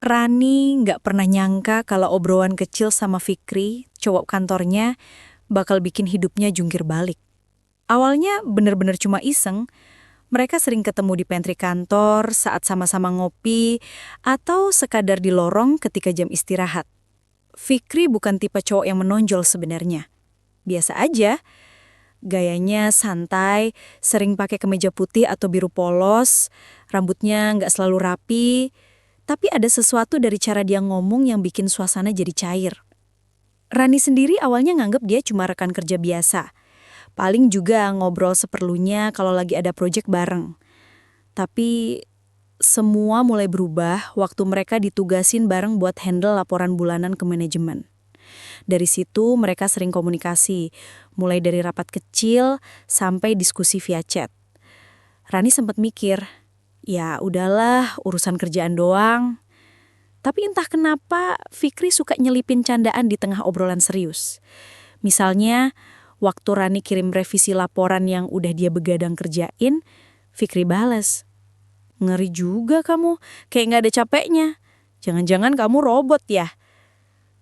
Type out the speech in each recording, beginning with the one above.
Rani nggak pernah nyangka kalau obrolan kecil sama Fikri, cowok kantornya, bakal bikin hidupnya jungkir balik. Awalnya bener-bener cuma iseng, mereka sering ketemu di pantry kantor saat sama-sama ngopi, atau sekadar di lorong ketika jam istirahat. Fikri bukan tipe cowok yang menonjol sebenarnya. Biasa aja, gayanya santai, sering pakai kemeja putih atau biru polos, rambutnya nggak selalu rapi, tapi ada sesuatu dari cara dia ngomong yang bikin suasana jadi cair. Rani sendiri awalnya nganggep dia cuma rekan kerja biasa. Paling juga ngobrol seperlunya kalau lagi ada proyek bareng. Tapi semua mulai berubah waktu mereka ditugasin bareng buat handle laporan bulanan ke manajemen. Dari situ mereka sering komunikasi, mulai dari rapat kecil sampai diskusi via chat. Rani sempat mikir, ya udahlah urusan kerjaan doang. Tapi entah kenapa Fikri suka nyelipin candaan di tengah obrolan serius. Misalnya, waktu Rani kirim revisi laporan yang udah dia begadang kerjain, Fikri bales, "Ngeri juga kamu, kayak nggak ada capeknya. Jangan-jangan kamu robot ya?"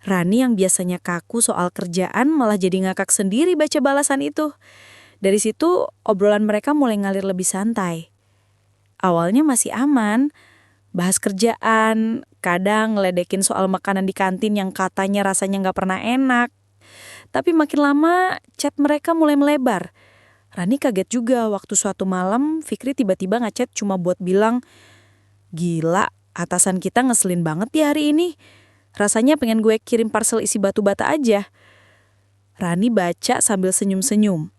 Rani yang biasanya kaku soal kerjaan malah jadi ngakak sendiri baca balasan itu. Dari situ obrolan mereka mulai ngalir lebih santai. Awalnya masih aman, bahas kerjaan, kadang ngeledekin soal makanan di kantin yang katanya rasanya nggak pernah enak. Tapi makin lama chat mereka mulai melebar. Rani kaget juga waktu suatu malam Fikri tiba-tiba ngechat cuma buat bilang, "Gila, atasan kita ngeselin banget ya hari ini. Rasanya pengen gue kirim parcel isi batu bata aja." Rani baca sambil senyum-senyum.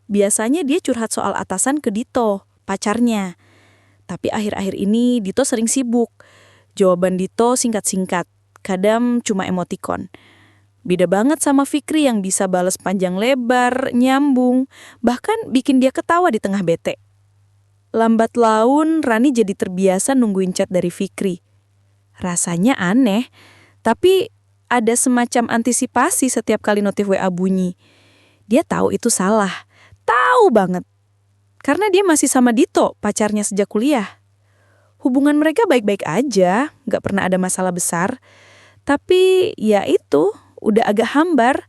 Biasanya dia curhat soal atasan ke Dito, pacarnya. Tapi akhir-akhir ini Dito sering sibuk. Jawaban Dito singkat-singkat, kadang cuma emotikon. Beda banget sama Fikri yang bisa balas panjang lebar, nyambung, bahkan bikin dia ketawa di tengah bete. Lambat laun, Rani jadi terbiasa nungguin chat dari Fikri. Rasanya aneh, tapi ada semacam antisipasi setiap kali notif WA bunyi. Dia tahu itu salah, tahu banget. Karena dia masih sama Dito, pacarnya sejak kuliah. Hubungan mereka baik-baik aja, nggak pernah ada masalah besar. Tapi ya itu, udah agak hambar.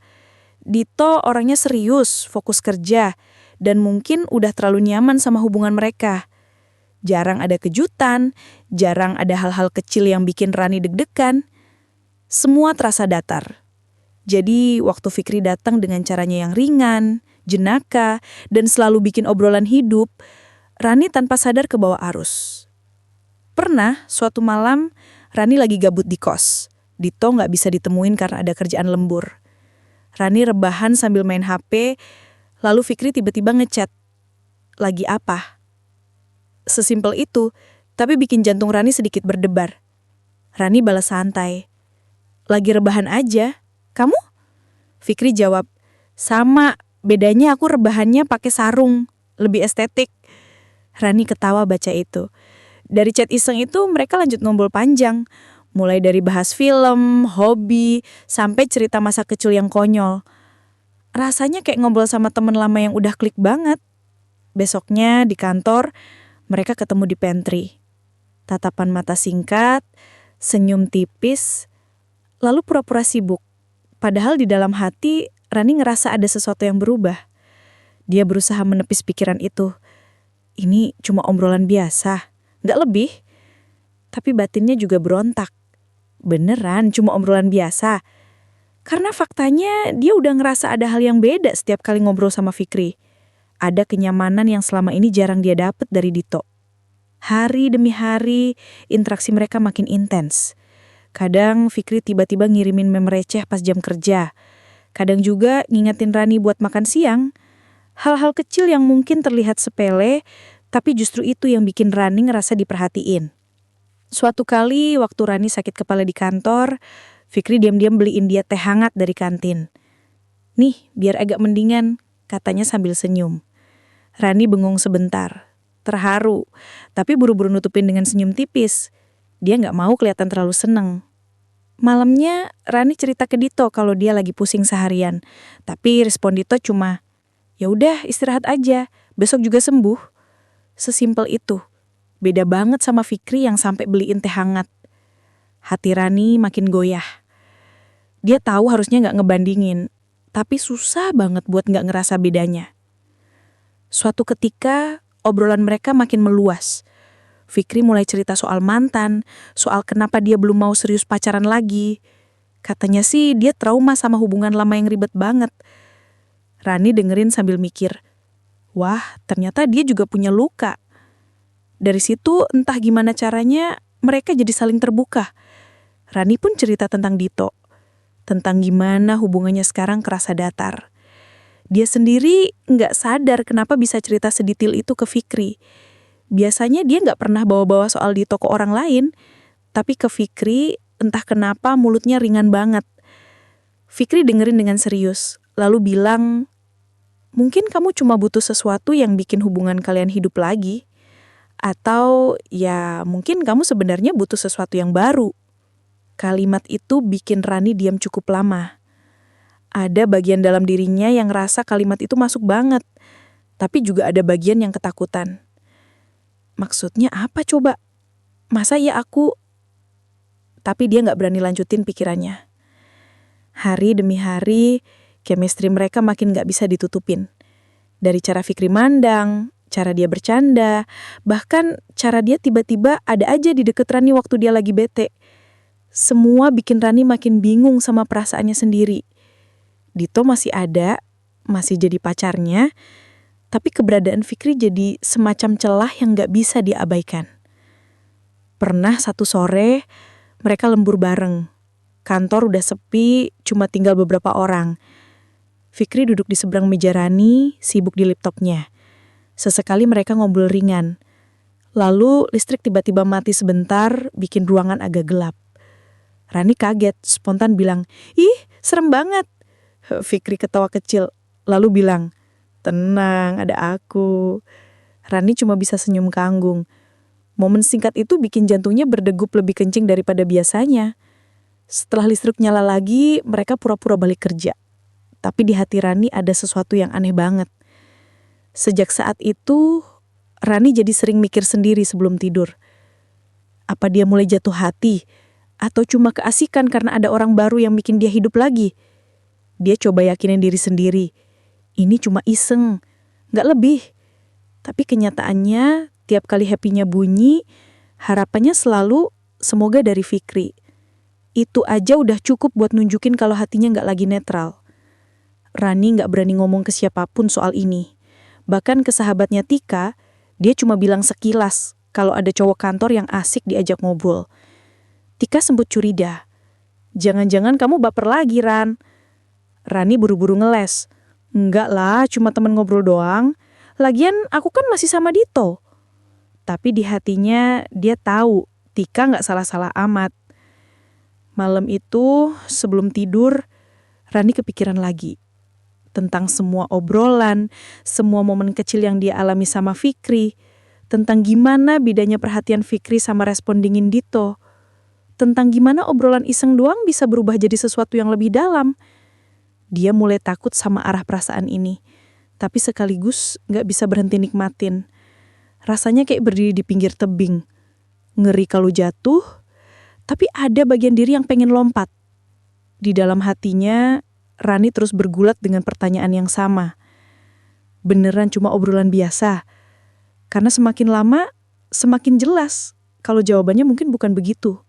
Dito orangnya serius, fokus kerja, dan mungkin udah terlalu nyaman sama hubungan mereka. Jarang ada kejutan, jarang ada hal-hal kecil yang bikin Rani deg-degan. Semua terasa datar. Jadi waktu Fikri datang dengan caranya yang ringan, jenaka, dan selalu bikin obrolan hidup, Rani tanpa sadar ke bawah arus. Pernah suatu malam Rani lagi gabut di kos. Dito nggak bisa ditemuin karena ada kerjaan lembur. Rani rebahan sambil main HP, lalu Fikri tiba-tiba ngechat. "Lagi apa?" Sesimpel itu, tapi bikin jantung Rani sedikit berdebar. Rani balas santai, "Lagi rebahan aja. Kamu?" Fikri jawab, "Sama, bedanya aku rebahannya pakai sarung, lebih estetik." Rani ketawa baca itu. Dari chat iseng itu mereka lanjut ngobrol panjang, mulai dari bahas film, hobi, sampai cerita masa kecil yang konyol. Rasanya kayak ngobrol sama temen lama yang udah klik banget. Besoknya di kantor, mereka ketemu di pantry. Tatapan mata singkat, senyum tipis, lalu pura-pura sibuk. Padahal di dalam hati, Rani ngerasa ada sesuatu yang berubah. Dia berusaha menepis pikiran itu. Ini cuma obrolan biasa, nggak lebih. Tapi batinnya juga berontak. Beneran cuma obrolan biasa. Karena faktanya dia udah ngerasa ada hal yang beda setiap kali ngobrol sama Fikri. Ada kenyamanan yang selama ini jarang dia dapet dari Dito. Hari demi hari, interaksi mereka makin intens. Kadang Fikri tiba-tiba ngirimin meme receh pas jam kerja. Kadang juga ngingetin Rani buat makan siang. Hal-hal kecil yang mungkin terlihat sepele, tapi justru itu yang bikin Rani ngerasa diperhatiin. Suatu kali waktu Rani sakit kepala di kantor, Fikri diam-diam beliin dia teh hangat dari kantin. "Nih, biar agak mendingan," katanya sambil senyum. Rani bengong sebentar, terharu, tapi buru-buru nutupin dengan senyum tipis. Dia nggak mau kelihatan terlalu seneng. Malamnya Rani cerita ke Dito kalau dia lagi pusing seharian, tapi respon Dito cuma, "Ya udah istirahat aja, besok juga sembuh." Sesimpel itu. Beda banget sama Fikri yang sampai beliin teh hangat. Hati Rani makin goyah. Dia tahu harusnya nggak ngebandingin, tapi susah banget buat nggak ngerasa bedanya. Suatu ketika, obrolan mereka makin meluas. Fikri mulai cerita soal mantan, soal kenapa dia belum mau serius pacaran lagi. Katanya sih dia trauma sama hubungan lama yang ribet banget. Rani dengerin sambil mikir, wah ternyata dia juga punya luka. Dari situ entah gimana caranya mereka jadi saling terbuka. Rani pun cerita tentang Dito, tentang gimana hubungannya sekarang kerasa datar. Dia sendiri nggak sadar kenapa bisa cerita sedetil itu ke Fikri. Biasanya dia nggak pernah bawa-bawa soal Dito ke orang lain, tapi ke Fikri entah kenapa mulutnya ringan banget. Fikri dengerin dengan serius, lalu bilang, mungkin kamu cuma butuh sesuatu yang bikin hubungan kalian hidup lagi. Atau ya mungkin kamu sebenarnya butuh sesuatu yang baru. Kalimat itu bikin Rani diam cukup lama. Ada bagian dalam dirinya yang rasa kalimat itu masuk banget, tapi juga ada bagian yang ketakutan. Maksudnya apa coba? Masa ya aku? Tapi dia nggak berani lanjutin pikirannya. Hari demi hari, chemistry mereka makin nggak bisa ditutupin. Dari cara Fikri mandang, cara dia bercanda, bahkan cara dia tiba-tiba ada aja di deket Rani waktu dia lagi bete. Semua bikin Rani makin bingung sama perasaannya sendiri. Dito masih ada, masih jadi pacarnya, tapi keberadaan Fikri jadi semacam celah yang gak bisa diabaikan. Pernah satu sore, mereka lembur bareng. Kantor udah sepi, cuma tinggal beberapa orang. Fikri duduk di seberang meja Rani, sibuk di laptopnya. Sesekali mereka ngobrol ringan. Lalu listrik tiba-tiba mati sebentar, bikin ruangan agak gelap. Rani kaget, spontan bilang, "Ih, serem banget." Fikri ketawa kecil, lalu bilang, "Tenang, ada aku." Rani cuma bisa senyum kanggung. Momen singkat itu bikin jantungnya berdegup lebih kencing daripada biasanya. Setelah listrik nyala lagi, mereka pura-pura balik kerja. Tapi di hati Rani ada sesuatu yang aneh banget. Sejak saat itu, Rani jadi sering mikir sendiri sebelum tidur. Apa dia mulai jatuh hati? Atau cuma keasikan karena ada orang baru yang bikin dia hidup lagi? Dia coba yakinin diri sendiri. Ini cuma iseng, gak lebih. Tapi kenyataannya, tiap kali happy-nya bunyi, harapannya selalu semoga dari Fikri. Itu aja udah cukup buat nunjukin kalau hatinya gak lagi netral. Rani gak berani ngomong ke siapapun soal ini. Bahkan ke sahabatnya Tika, dia cuma bilang sekilas kalau ada cowok kantor yang asik diajak ngobrol. Tika sempat curiga. Jangan-jangan kamu baper lagi, Ran. Rani buru-buru ngeles. Enggak lah, cuma temen ngobrol doang. Lagian aku kan masih sama Dito. Tapi di hatinya dia tahu Tika gak salah-salah amat. Malam itu, sebelum tidur, Rani kepikiran lagi. Tentang semua obrolan, semua momen kecil yang dia alami sama Fikri. Tentang gimana bedanya perhatian Fikri sama respon dingin Dito. Tentang gimana obrolan iseng doang bisa berubah jadi sesuatu yang lebih dalam. Dia mulai takut sama arah perasaan ini. Tapi sekaligus gak bisa berhenti nikmatin. Rasanya kayak berdiri di pinggir tebing. Ngeri kalau jatuh, tapi ada bagian diri yang pengen lompat. Di dalam hatinya, Rani terus bergulat dengan pertanyaan yang sama. Beneran cuma obrolan biasa? Karena semakin lama, semakin jelas kalau jawabannya mungkin bukan begitu.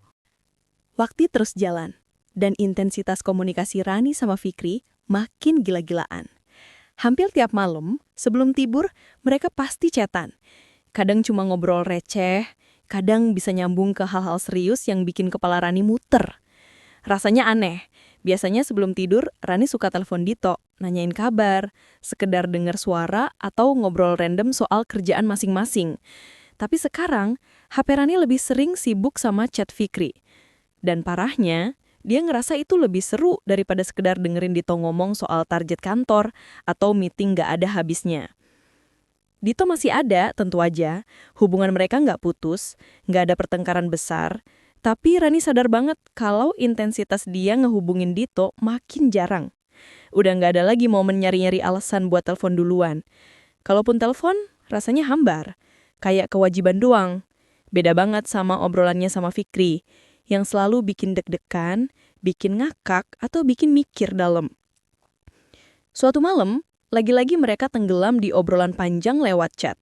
Waktu terus jalan, dan intensitas komunikasi Rani sama Fikri makin gila-gilaan. Hampir tiap malam, sebelum tidur, mereka pasti chatan. Kadang cuma ngobrol receh, kadang bisa nyambung ke hal-hal serius yang bikin kepala Rani muter. Rasanya aneh. Biasanya sebelum tidur, Rani suka telepon Dito, nanyain kabar, sekedar dengar suara atau ngobrol random soal kerjaan masing-masing. Tapi sekarang, HP Rani lebih sering sibuk sama chat Fikri. Dan parahnya, dia ngerasa itu lebih seru daripada sekedar dengerin Dito ngomong soal target kantor atau meeting gak ada habisnya. Dito masih ada, tentu aja. Hubungan mereka gak putus, gak ada pertengkaran besar. Tapi Rani sadar banget kalau intensitas dia ngehubungin Dito makin jarang. Udah gak ada lagi momen nyari-nyari alasan buat telepon duluan. Kalaupun telepon, rasanya hambar. Kayak kewajiban doang. Beda banget sama obrolannya sama Fikri. yang selalu bikin deg-degan, bikin ngakak, atau bikin mikir dalam. Suatu malam, lagi-lagi mereka tenggelam di obrolan panjang lewat chat.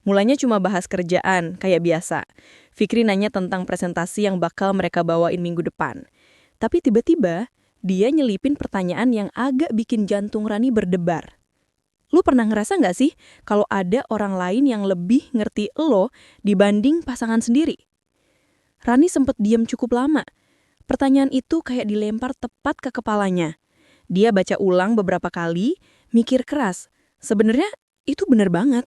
Mulanya cuma bahas kerjaan, kayak biasa. Fikri nanya tentang presentasi yang bakal mereka bawain minggu depan. Tapi tiba-tiba, dia nyelipin pertanyaan yang agak bikin jantung Rani berdebar. Lu pernah ngerasa nggak sih kalau ada orang lain yang lebih ngerti lo dibanding pasangan sendiri? Rani sempet diam cukup lama. Pertanyaan itu kayak dilempar tepat ke kepalanya. Dia baca ulang beberapa kali, mikir keras. Sebenarnya itu bener banget.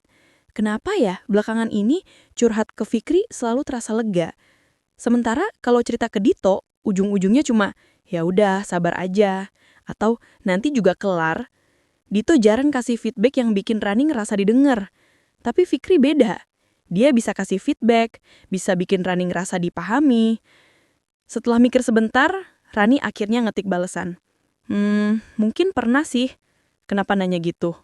Kenapa ya belakangan ini curhat ke Fikri selalu terasa lega? Sementara kalau cerita ke Dito, ujung-ujungnya cuma, ya udah sabar aja. Atau nanti juga kelar. Dito jarang kasih feedback yang bikin Rani ngerasa didengar. Tapi Fikri beda. Dia bisa kasih feedback, bisa bikin Rani ngerasa dipahami. Setelah mikir sebentar, Rani akhirnya ngetik balesan. Mungkin pernah sih. Kenapa nanya gitu?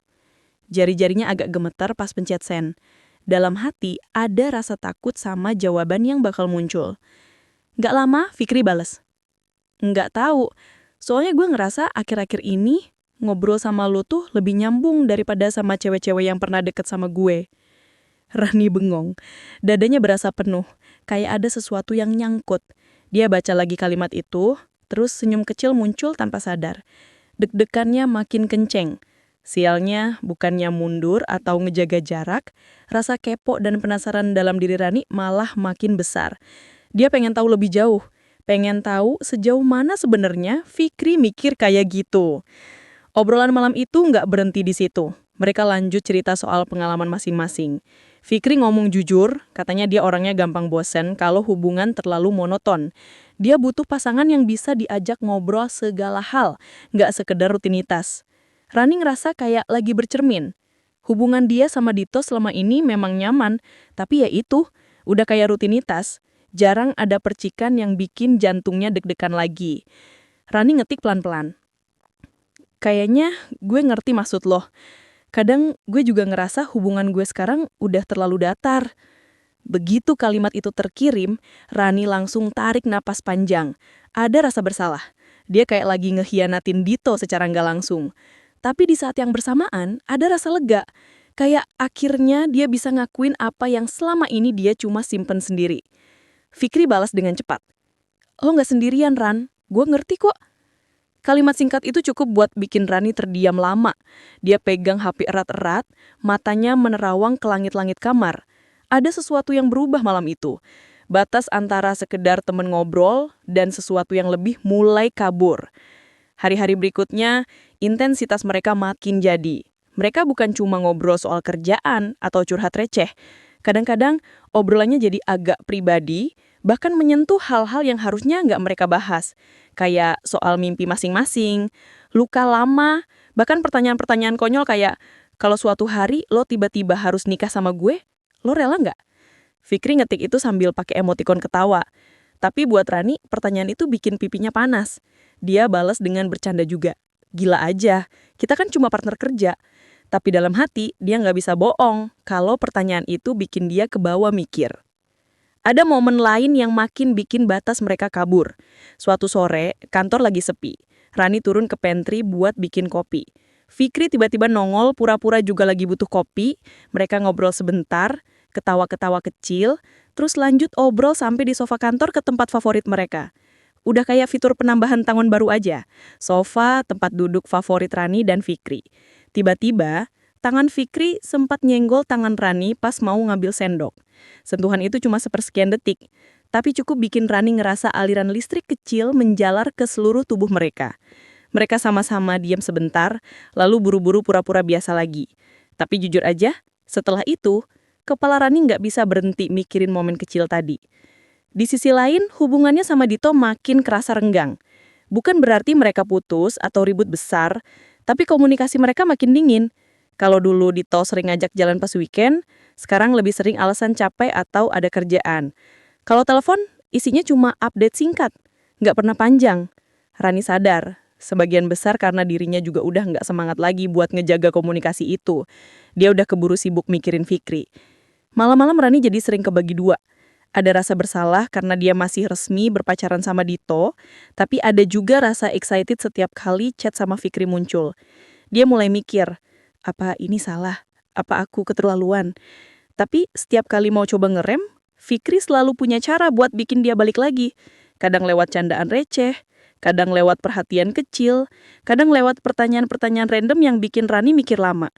Jari-jarinya agak gemetar pas pencet send. Dalam hati ada rasa takut sama jawaban yang bakal muncul. Gak lama, Fikri bales. Nggak tahu, soalnya gue ngerasa akhir-akhir ini ngobrol sama lu tuh lebih nyambung daripada sama cewek-cewek yang pernah deket sama gue. Rani bengong. Dadanya berasa penuh, kayak ada sesuatu yang nyangkut. Dia baca lagi kalimat itu, terus senyum kecil muncul tanpa sadar. Deg-degannya makin kenceng. Sialnya, bukannya mundur atau ngejaga jarak, rasa kepo dan penasaran dalam diri Rani malah makin besar. Dia pengen tahu lebih jauh. Pengen tahu sejauh mana sebenarnya Fikri mikir kayak gitu. Obrolan malam itu nggak berhenti di situ. Mereka lanjut cerita soal pengalaman masing-masing. Fikri ngomong jujur, katanya dia orangnya gampang bosen kalau hubungan terlalu monoton. Dia butuh pasangan yang bisa diajak ngobrol segala hal, nggak sekedar rutinitas. Rani ngerasa kayak lagi bercermin. Hubungan dia sama Dito selama ini memang nyaman, tapi ya itu, udah kayak rutinitas. Jarang ada percikan yang bikin jantungnya deg-degan lagi. Rani ngetik pelan-pelan. Kayaknya gue ngerti maksud lo. Kadang gue juga ngerasa hubungan gue sekarang udah terlalu datar. Begitu kalimat itu terkirim, Rani langsung tarik napas panjang. Ada rasa bersalah. Dia kayak lagi ngehianatin Dito secara nggak langsung. Tapi di saat yang bersamaan, ada rasa lega. Kayak akhirnya dia bisa ngakuin apa yang selama ini dia cuma simpen sendiri. Fikri balas dengan cepat. Lo nggak sendirian, Ran. Gue ngerti kok. Kalimat singkat itu cukup buat bikin Rani terdiam lama. Dia pegang HP erat-erat, matanya menerawang ke langit-langit kamar. Ada sesuatu yang berubah malam itu. Batas antara sekedar temen ngobrol dan sesuatu yang lebih mulai kabur. Hari-hari berikutnya, intensitas mereka makin jadi. Mereka bukan cuma ngobrol soal kerjaan atau curhat receh. Kadang-kadang obrolannya jadi agak pribadi, bahkan menyentuh hal-hal yang harusnya nggak mereka bahas. Kayak soal mimpi masing-masing, luka lama, bahkan pertanyaan-pertanyaan konyol kayak, kalau suatu hari lo tiba-tiba harus nikah sama gue, lo rela nggak? Fikri ngetik itu sambil pakai emotikon ketawa. Tapi buat Rani, pertanyaan itu bikin pipinya panas. Dia balas dengan bercanda juga. Gila aja, kita kan cuma partner kerja. Tapi dalam hati, dia nggak bisa bohong kalau pertanyaan itu bikin dia kebawa mikir. Ada momen lain yang makin bikin batas mereka kabur. Suatu sore, kantor lagi sepi. Rani turun ke pantry buat bikin kopi. Fikri tiba-tiba nongol pura-pura juga lagi butuh kopi. Mereka ngobrol sebentar, ketawa-ketawa kecil, terus lanjut obrol sampai di sofa kantor ke tempat favorit mereka. Udah kayak fitur penambahan tangan baru aja. Sofa, tempat duduk favorit Rani dan Fikri. Tiba-tiba, tangan Fikri sempat nyenggol tangan Rani pas mau ngambil sendok. Sentuhan itu cuma sepersekian detik, tapi cukup bikin Rani ngerasa aliran listrik kecil menjalar ke seluruh tubuh mereka. Mereka sama-sama diam sebentar, lalu buru-buru pura-pura biasa lagi. Tapi jujur aja, setelah itu, kepala Rani nggak bisa berhenti mikirin momen kecil tadi. Di sisi lain, hubungannya sama Dito makin kerasa renggang. Bukan berarti mereka putus atau ribut besar, tapi komunikasi mereka makin dingin. Kalau dulu Dito sering ngajak jalan pas weekend, sekarang lebih sering alasan capek atau ada kerjaan. Kalau telepon, isinya cuma update singkat, nggak pernah panjang. Rani sadar, sebagian besar karena dirinya juga udah nggak semangat lagi buat ngejaga komunikasi itu. Dia udah keburu sibuk mikirin Fikri. Malam-malam Rani jadi sering kebagi dua. Ada rasa bersalah karena dia masih resmi berpacaran sama Dito, tapi ada juga rasa excited setiap kali chat sama Fikri muncul. Dia mulai mikir, apa ini salah? Apa aku keterlaluan? Tapi setiap kali mau coba ngerem, Fikri selalu punya cara buat bikin dia balik lagi. Kadang lewat candaan receh, kadang lewat perhatian kecil, kadang lewat pertanyaan-pertanyaan random yang bikin Rani mikir lama.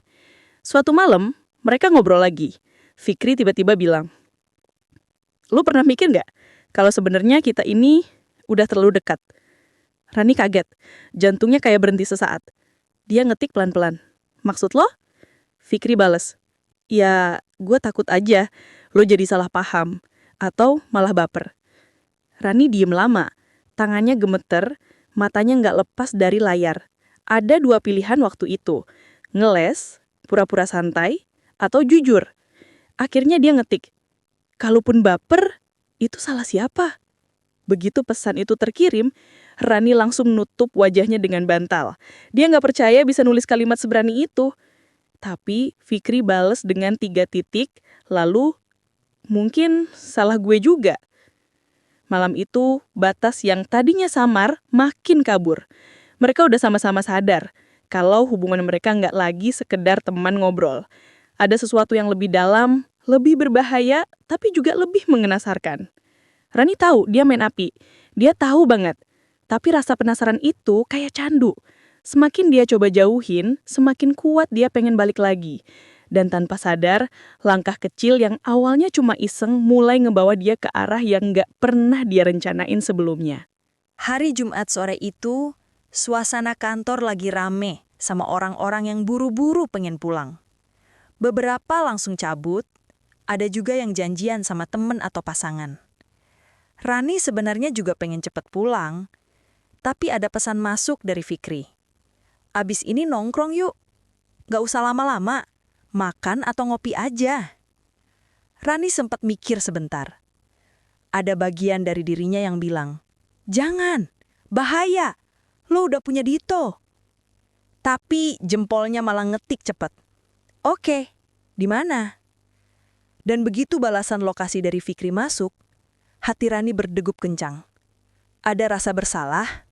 Suatu malam, mereka ngobrol lagi. Fikri tiba-tiba bilang, "Lu pernah mikir nggak kalau sebenarnya kita ini udah terlalu dekat?" Rani kaget, jantungnya kayak berhenti sesaat. Dia ngetik pelan-pelan, "Maksud lo?" Fikri bales, "Ya, gue takut aja lo jadi salah paham, atau malah baper." Rani diem lama, tangannya gemeter, matanya nggak lepas dari layar. Ada dua pilihan waktu itu, ngeles, pura-pura santai, atau jujur. Akhirnya dia ngetik, "Kalaupun baper, itu salah siapa?" Begitu pesan itu terkirim, Rani langsung nutup wajahnya dengan bantal. Dia nggak percaya bisa nulis kalimat seberani itu. Tapi Fikri bales dengan 3 titik, lalu mungkin salah gue juga. Malam itu, batas yang tadinya samar makin kabur. Mereka udah sama-sama sadar kalau hubungan mereka nggak lagi sekedar teman ngobrol. Ada sesuatu yang lebih dalam, lebih berbahaya, tapi juga lebih mengenasarkan. Rani tahu dia main api. Dia tahu banget. Tapi rasa penasaran itu kayak candu. Semakin dia coba jauhin, semakin kuat dia pengen balik lagi. Dan tanpa sadar, langkah kecil yang awalnya cuma iseng mulai ngebawa dia ke arah yang nggak pernah dia rencanain sebelumnya. Hari Jumat sore itu, suasana kantor lagi rame sama orang-orang yang buru-buru pengen pulang. Beberapa langsung cabut, ada juga yang janjian sama temen atau pasangan. Rani sebenarnya juga pengen cepet pulang, tapi ada pesan masuk dari Fikri. "Abis ini nongkrong yuk, gak usah lama-lama, makan atau ngopi aja." Rani sempat mikir sebentar. Ada bagian dari dirinya yang bilang, "Jangan, bahaya, lo udah punya Dito." Tapi jempolnya malah ngetik cepet, "Oke, di mana?" Dan begitu balasan lokasi dari Fikri masuk, hati Rani berdegup kencang. Ada rasa bersalah,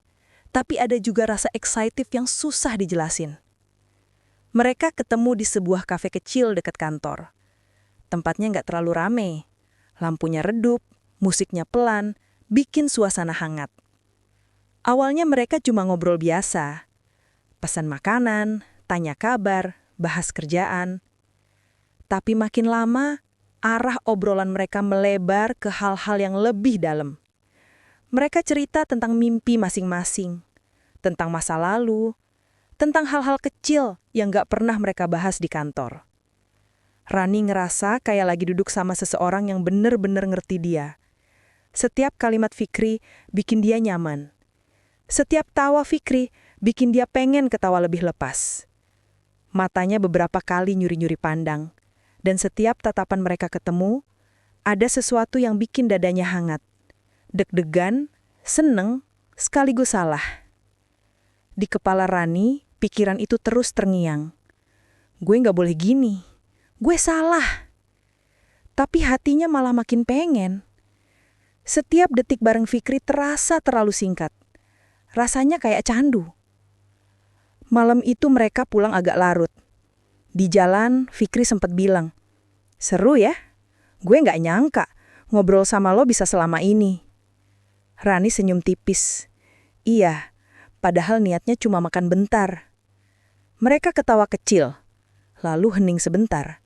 tapi ada juga rasa excited yang susah dijelasin. Mereka ketemu di sebuah kafe kecil dekat kantor. Tempatnya nggak terlalu rame. Lampunya redup, musiknya pelan, bikin suasana hangat. Awalnya mereka cuma ngobrol biasa. Pesan makanan, tanya kabar, bahas kerjaan. Tapi makin lama, arah obrolan mereka melebar ke hal-hal yang lebih dalam. Mereka cerita tentang mimpi masing-masing, tentang masa lalu, tentang hal-hal kecil yang gak pernah mereka bahas di kantor. Rani ngerasa kayak lagi duduk sama seseorang yang bener-bener ngerti dia. Setiap kalimat Fikri bikin dia nyaman. Setiap tawa Fikri bikin dia pengen ketawa lebih lepas. Matanya beberapa kali nyuri-nyuri pandang. Dan setiap tatapan mereka ketemu, ada sesuatu yang bikin dadanya hangat. Deg-degan, seneng, sekaligus salah. Di kepala Rani, pikiran itu terus terngiang. Gue gak boleh gini. Gue salah. Tapi hatinya malah makin pengen. Setiap detik bareng Fikri terasa terlalu singkat. Rasanya kayak candu. Malam itu mereka pulang agak larut. Di jalan, Fikri sempat bilang, "Seru ya? Gue gak nyangka ngobrol sama lo bisa selama ini." Rani senyum tipis. "Iya, padahal niatnya cuma makan bentar." Mereka ketawa kecil, lalu hening sebentar.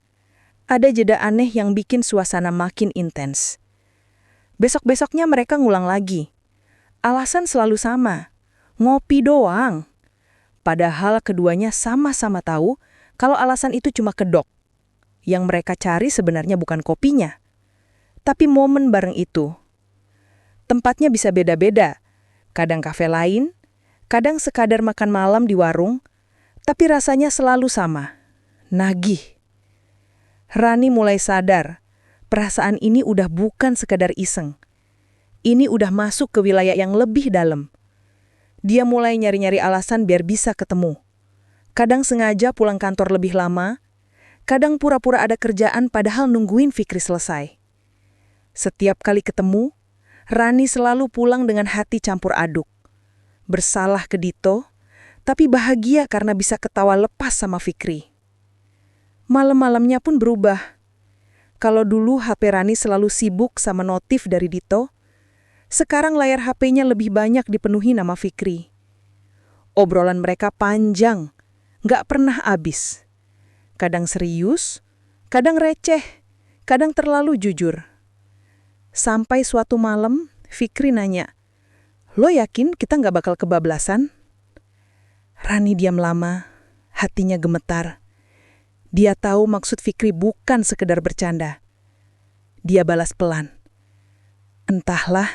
Ada jeda aneh yang bikin suasana makin intens. Besok-besoknya mereka ngulang lagi. Alasan selalu sama, ngopi doang. Padahal keduanya sama-sama tahu kalau alasan itu cuma kedok. Yang mereka cari sebenarnya bukan kopinya, tapi momen bareng itu. Tempatnya bisa beda-beda, kadang kafe lain, kadang sekadar makan malam di warung, tapi rasanya selalu sama, nagih. Rani mulai sadar, perasaan ini udah bukan sekadar iseng. Ini udah masuk ke wilayah yang lebih dalam. Dia mulai nyari-nyari alasan biar bisa ketemu. Kadang sengaja pulang kantor lebih lama, kadang pura-pura ada kerjaan padahal nungguin Fikri selesai. Setiap kali ketemu, Rani selalu pulang dengan hati campur aduk. Bersalah ke Dito, tapi bahagia karena bisa ketawa lepas sama Fikri. Malam-malamnya pun berubah. Kalau dulu HP Rani selalu sibuk sama notif dari Dito, sekarang layar HP-nya lebih banyak dipenuhi nama Fikri. Obrolan mereka panjang, nggak pernah habis. Kadang serius, kadang receh, kadang terlalu jujur. Sampai suatu malam, Fikri nanya, "Lo yakin kita nggak bakal kebablasan?" Rani diam lama, hatinya gemetar. Dia tahu maksud Fikri bukan sekedar bercanda. Dia balas pelan, "Entahlah,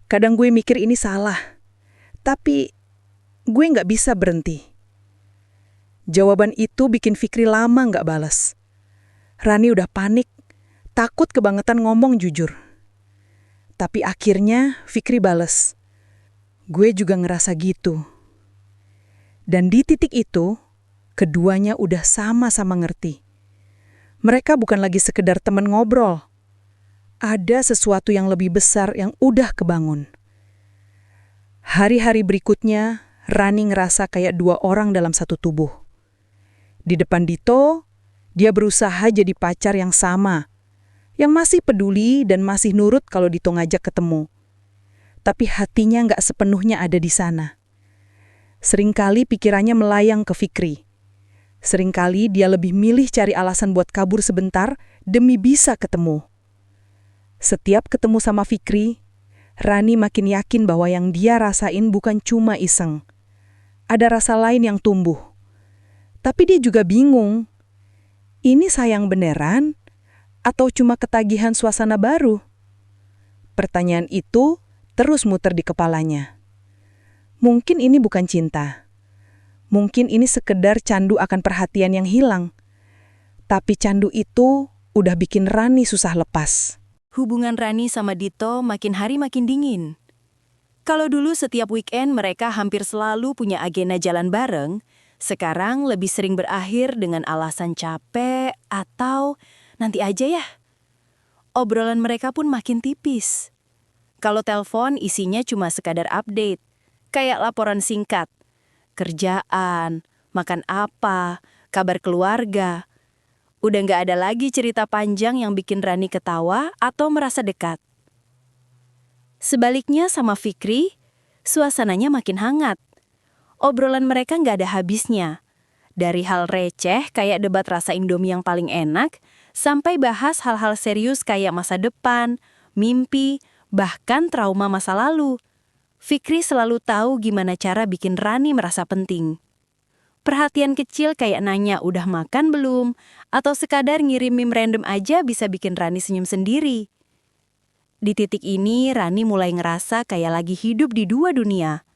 kadang gue mikir ini salah, tapi gue nggak bisa berhenti." Jawaban itu bikin Fikri lama nggak balas. Rani udah panik, takut kebangetan ngomong jujur. Tapi akhirnya Fikri bales, "Gue juga ngerasa gitu." Dan di titik itu, keduanya udah sama-sama ngerti. Mereka bukan lagi sekedar teman ngobrol. Ada sesuatu yang lebih besar yang udah kebangun. Hari-hari berikutnya, Rani ngerasa kayak dua orang dalam satu tubuh. Di depan Dito, dia berusaha jadi pacar yang sama, yang masih peduli dan masih nurut kalau Dito ngajak ketemu. Tapi hatinya nggak sepenuhnya ada di sana. Seringkali pikirannya melayang ke Fikri. Seringkali dia lebih milih cari alasan buat kabur sebentar demi bisa ketemu. Setiap ketemu sama Fikri, Rani makin yakin bahwa yang dia rasain bukan cuma iseng. Ada rasa lain yang tumbuh. Tapi dia juga bingung. Ini sayang beneran atau cuma ketagihan suasana baru? Pertanyaan itu terus muter di kepalanya. Mungkin ini bukan cinta. Mungkin ini sekedar candu akan perhatian yang hilang. Tapi candu itu udah bikin Rani susah lepas. Hubungan Rani sama Dito makin hari makin dingin. Kalau dulu setiap weekend mereka hampir selalu punya agenda jalan bareng, sekarang lebih sering berakhir dengan alasan capek atau nanti aja ya. Obrolan mereka pun makin tipis. Kalau telepon isinya cuma sekadar update, kayak laporan singkat. Kerjaan, makan apa, kabar keluarga. Udah nggak ada lagi cerita panjang yang bikin Rani ketawa atau merasa dekat. Sebaliknya sama Fikri, suasananya makin hangat. Obrolan mereka nggak ada habisnya. Dari hal receh kayak debat rasa Indomie yang paling enak, sampai bahas hal-hal serius kayak masa depan, mimpi, bahkan trauma masa lalu. Fikri selalu tahu gimana cara bikin Rani merasa penting. Perhatian kecil kayak nanya udah makan belum, atau sekadar ngirim meme random aja bisa bikin Rani senyum sendiri. Di titik ini, Rani mulai ngerasa kayak lagi hidup di dua dunia.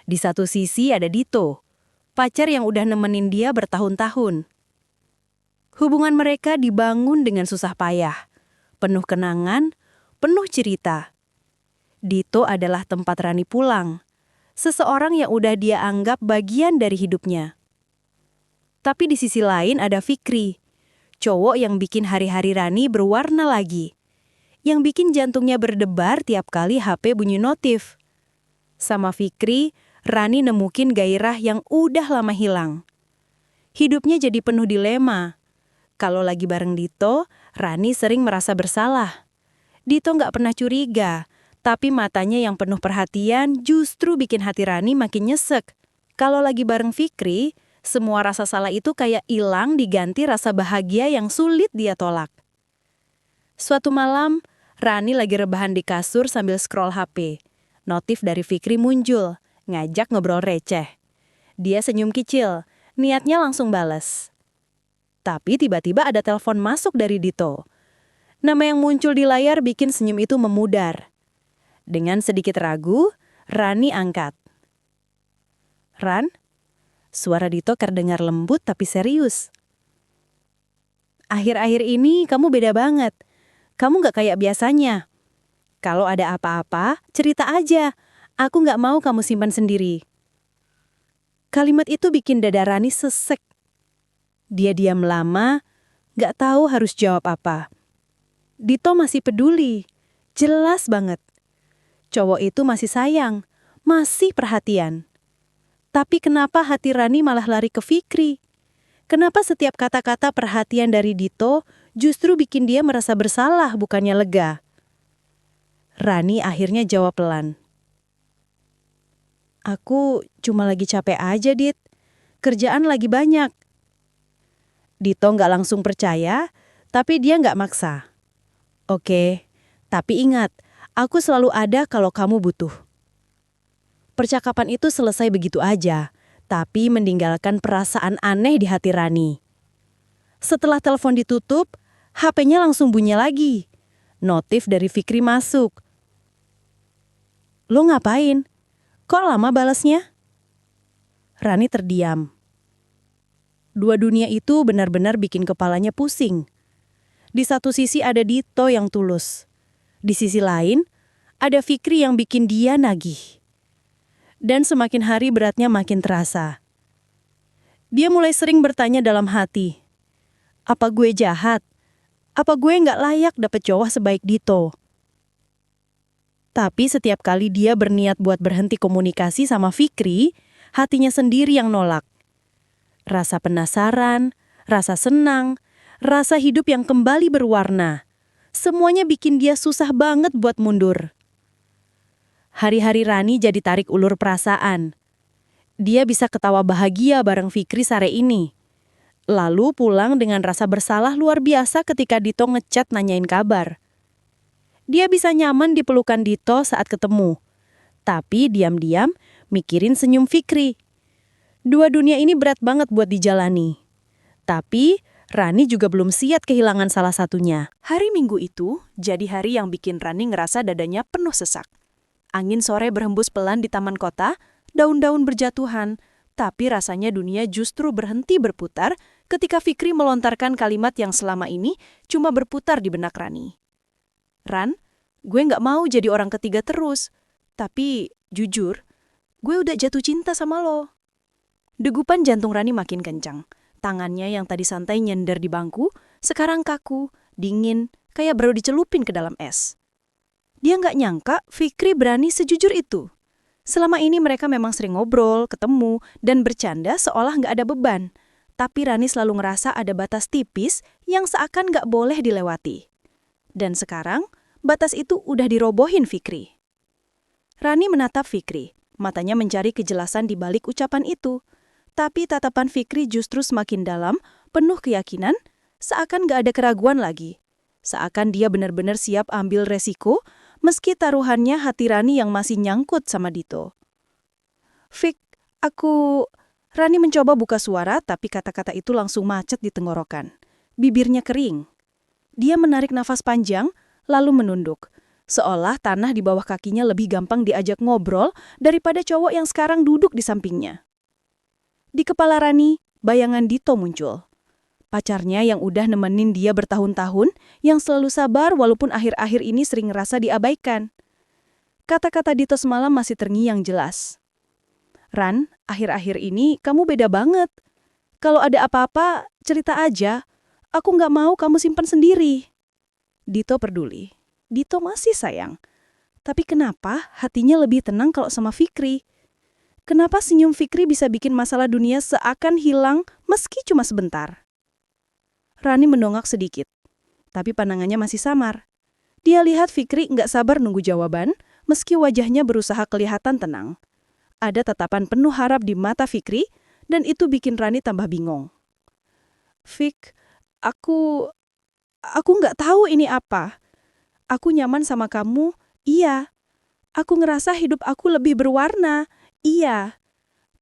Di satu sisi ada Dito, pacar yang udah nemenin dia bertahun-tahun. Hubungan mereka dibangun dengan susah payah, penuh kenangan, penuh cerita. Dito adalah tempat Rani pulang, seseorang yang udah dia anggap bagian dari hidupnya. Tapi di sisi lain ada Fikri, cowok yang bikin hari-hari Rani berwarna lagi, yang bikin jantungnya berdebar tiap kali HP bunyi notif. Sama Fikri, Rani nemukin gairah yang udah lama hilang. Hidupnya jadi penuh dilema. Kalau lagi bareng Dito, Rani sering merasa bersalah. Dito nggak pernah curiga, tapi matanya yang penuh perhatian justru bikin hati Rani makin nyesek. Kalau lagi bareng Fikri, semua rasa salah itu kayak hilang diganti rasa bahagia yang sulit dia tolak. Suatu malam, Rani lagi rebahan di kasur sambil scroll HP. Notif dari Fikri muncul, ngajak ngobrol receh. Dia senyum kecil, niatnya langsung bales. Tapi tiba-tiba ada telepon masuk dari Dito. Nama yang muncul di layar bikin senyum itu memudar. Dengan sedikit ragu, Rani angkat. "Ran?" Suara Dito terdengar lembut tapi serius. "Akhir-akhir ini kamu beda banget. Kamu gak kayak biasanya. Kalau ada apa-apa, cerita aja. Aku gak mau kamu simpan sendiri." Kalimat itu bikin dada Rani sesek. Dia diam lama, gak tahu harus jawab apa. Dito masih peduli. Jelas banget. Cowok itu masih sayang, masih perhatian. Tapi kenapa hati Rani malah lari ke Fikri? Kenapa setiap kata-kata perhatian dari Dito justru bikin dia merasa bersalah bukannya lega? Rani akhirnya jawab pelan. Aku cuma lagi capek aja, Dit. Kerjaan lagi banyak. Dito nggak langsung percaya, tapi dia nggak maksa. Oke, tapi ingat, aku selalu ada kalau kamu butuh. Percakapan itu selesai begitu aja, tapi meninggalkan perasaan aneh di hati Rani. Setelah telepon ditutup, HP-nya langsung bunyi lagi. Notif dari Fikri masuk. Lo ngapain? Kok lama balasnya? Rani terdiam. Dua dunia itu benar-benar bikin kepalanya pusing. Di satu sisi ada Dito yang tulus. Di sisi lain, ada Fikri yang bikin dia nagih. Dan semakin hari beratnya makin terasa. Dia mulai sering bertanya dalam hati, apa gue jahat? Apa gue nggak layak dapet cowok sebaik Dito? Tapi setiap kali dia berniat buat berhenti komunikasi sama Fikri, hatinya sendiri yang nolak. Rasa penasaran, rasa senang, rasa hidup yang kembali berwarna. Semuanya bikin dia susah banget buat mundur. Hari-hari Rani jadi tarik ulur perasaan. Dia bisa ketawa bahagia bareng Fikri sore ini. Lalu pulang dengan rasa bersalah luar biasa ketika Dito ngechat nanyain kabar. Dia bisa nyaman di pelukan Dito saat ketemu. Tapi diam-diam mikirin senyum Fikri. Dua dunia ini berat banget buat dijalani. Tapi Rani juga belum siap kehilangan salah satunya. Hari Minggu itu jadi hari yang bikin Rani ngerasa dadanya penuh sesak. Angin sore berhembus pelan di taman kota, daun-daun berjatuhan, tapi rasanya dunia justru berhenti berputar ketika Fikri melontarkan kalimat yang selama ini cuma berputar di benak Rani. Ran, gue nggak mau jadi orang ketiga terus, tapi jujur, gue udah jatuh cinta sama lo. Degupan jantung Rani makin kencang. Tangannya yang tadi santai nyender di bangku, sekarang kaku, dingin, kayak baru dicelupin ke dalam es. Dia nggak nyangka Fikri berani sejujur itu. Selama ini mereka memang sering ngobrol, ketemu, dan bercanda seolah nggak ada beban. Tapi Rani selalu ngerasa ada batas tipis yang seakan nggak boleh dilewati. Dan sekarang, batas itu udah dirobohin Fikri. Rani menatap Fikri, matanya mencari kejelasan di balik ucapan itu. Tapi tatapan Fikri justru semakin dalam, penuh keyakinan, seakan gak ada keraguan lagi. Seakan dia benar-benar siap ambil resiko, meski taruhannya hati Rani yang masih nyangkut sama Dito. Fik, Rani mencoba buka suara, tapi kata-kata itu langsung macet di tenggorokan. Bibirnya kering. Dia menarik nafas panjang, lalu menunduk. Seolah tanah di bawah kakinya lebih gampang diajak ngobrol daripada cowok yang sekarang duduk di sampingnya. Di kepala Rani, bayangan Dito muncul. Pacarnya yang udah nemenin dia bertahun-tahun, yang selalu sabar walaupun akhir-akhir ini sering ngerasa diabaikan. Kata-kata Dito semalam masih terngiang jelas. Ran, akhir-akhir ini kamu beda banget. Kalau ada apa-apa, cerita aja. Aku nggak mau kamu simpan sendiri. Dito peduli. Dito masih sayang. Tapi kenapa hatinya lebih tenang kalau sama Fikri? Kenapa senyum Fikri bisa bikin masalah dunia seakan hilang meski cuma sebentar? Rani mendongak sedikit, tapi pandangannya masih samar. Dia lihat Fikri nggak sabar nunggu jawaban, meski wajahnya berusaha kelihatan tenang. Ada tatapan penuh harap di mata Fikri, dan itu bikin Rani tambah bingung. Fik, aku nggak tahu ini apa. Aku nyaman sama kamu, iya. Aku ngerasa hidup aku lebih berwarna, iya.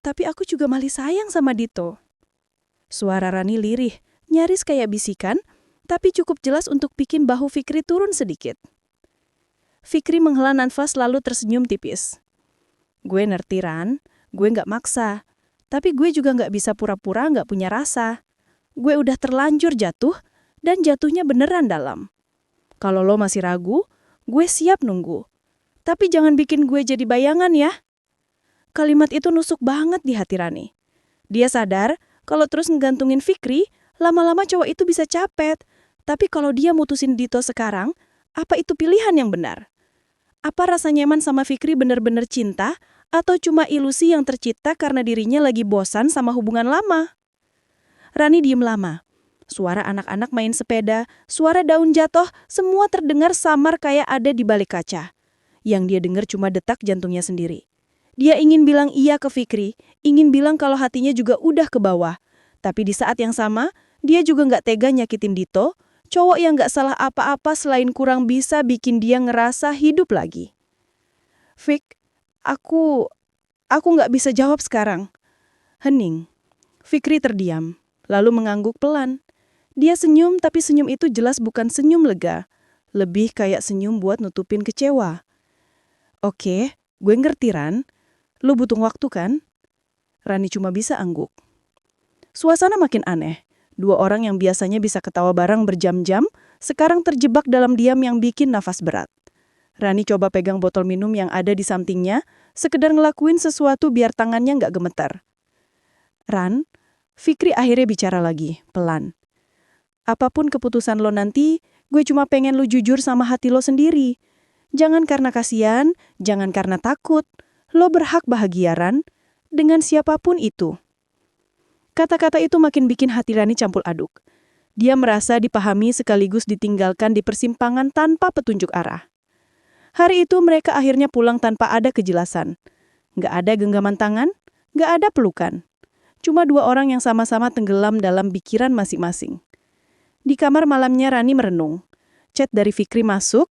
Tapi aku juga masih sayang sama Dito. Suara Rani lirih, nyaris kayak bisikan, tapi cukup jelas untuk bikin bahu Fikri turun sedikit. Fikri menghela nafas lalu tersenyum tipis. Gue ngerti, Ran. Gue nggak maksa. Tapi gue juga nggak bisa pura-pura nggak punya rasa. Gue udah terlanjur jatuh, dan jatuhnya beneran dalam. Kalau lo masih ragu, gue siap nunggu. Tapi jangan bikin gue jadi bayangan ya. Kalimat itu nusuk banget di hati Rani. Dia sadar kalau terus ngegantungin Fikri, lama-lama cowok itu bisa capek. Tapi kalau dia mutusin Dito sekarang, apa itu pilihan yang benar? Apa rasa nyaman sama Fikri benar-benar cinta atau cuma ilusi yang tercipta karena dirinya lagi bosan sama hubungan lama? Rani diem lama. Suara anak-anak main sepeda, suara daun jatuh, semua terdengar samar kayak ada di balik kaca. Yang dia dengar cuma detak jantungnya sendiri. Dia ingin bilang iya ke Fikri, ingin bilang kalau hatinya juga udah ke bawah. Tapi di saat yang sama, dia juga nggak tega nyakitin Dito, cowok yang nggak salah apa-apa selain kurang bisa bikin dia ngerasa hidup lagi. Fik, aku nggak bisa jawab sekarang. Hening. Fikri terdiam, lalu mengangguk pelan. Dia senyum, tapi senyum itu jelas bukan senyum lega. Lebih kayak senyum buat nutupin kecewa. Oke, gue ngerti Ran. Lu butuh waktu kan? Rani cuma bisa angguk. Suasana makin aneh. Dua orang yang biasanya bisa ketawa bareng berjam-jam, sekarang terjebak dalam diam yang bikin nafas berat. Rani coba pegang botol minum yang ada di sampingnya, sekedar ngelakuin sesuatu biar tangannya nggak gemetar. Ran, Fikri akhirnya bicara lagi, pelan. Apapun keputusan lo nanti, gue cuma pengen lo jujur sama hati lo sendiri. Jangan karena kasihan, jangan karena takut. Lo berhak bahagia, Ran, dengan siapapun itu. Kata-kata itu makin bikin hati Rani campur aduk. Dia merasa dipahami sekaligus ditinggalkan di persimpangan tanpa petunjuk arah. Hari itu mereka akhirnya pulang tanpa ada kejelasan. Nggak ada genggaman tangan, nggak ada pelukan. Cuma dua orang yang sama-sama tenggelam dalam pikiran masing-masing. Di kamar malamnya Rani merenung. Chat dari Fikri masuk.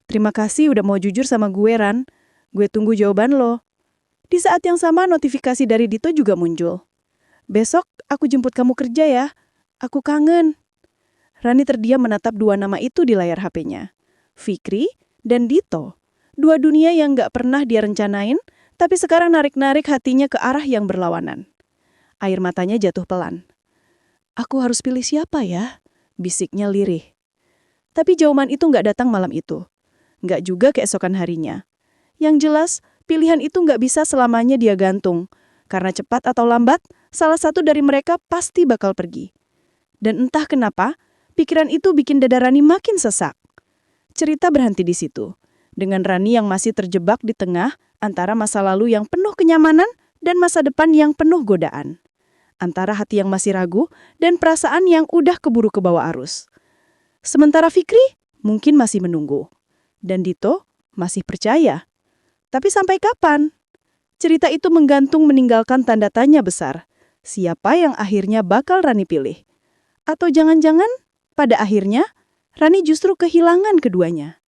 Terima kasih udah mau jujur sama gue, Ran. Gue tunggu jawaban lo. Di saat yang sama notifikasi dari Dito juga muncul. Besok aku jemput kamu kerja ya. Aku kangen. Rani terdiam menatap dua nama itu di layar HP-nya. Fikri dan Dito. Dua dunia yang gak pernah dia rencanain, tapi sekarang narik-narik hatinya ke arah yang berlawanan. Air matanya jatuh pelan. Aku harus pilih siapa ya? Bisiknya lirih. Tapi jawaban itu gak datang malam itu. Gak juga keesokan harinya. Yang jelas, pilihan itu gak bisa selamanya dia gantung. Karena cepat atau lambat, salah satu dari mereka pasti bakal pergi. Dan entah kenapa, pikiran itu bikin dada Rani makin sesak. Cerita berhenti di situ, dengan Rani yang masih terjebak di tengah antara masa lalu yang penuh kenyamanan dan masa depan yang penuh godaan. Antara hati yang masih ragu dan perasaan yang udah keburu ke bawah arus. Sementara Fikri mungkin masih menunggu. Dan Dito masih percaya. Tapi sampai kapan? Cerita itu menggantung meninggalkan tanda tanya besar. Siapa yang akhirnya bakal Rani pilih? Atau jangan-jangan pada akhirnya Rani justru kehilangan keduanya?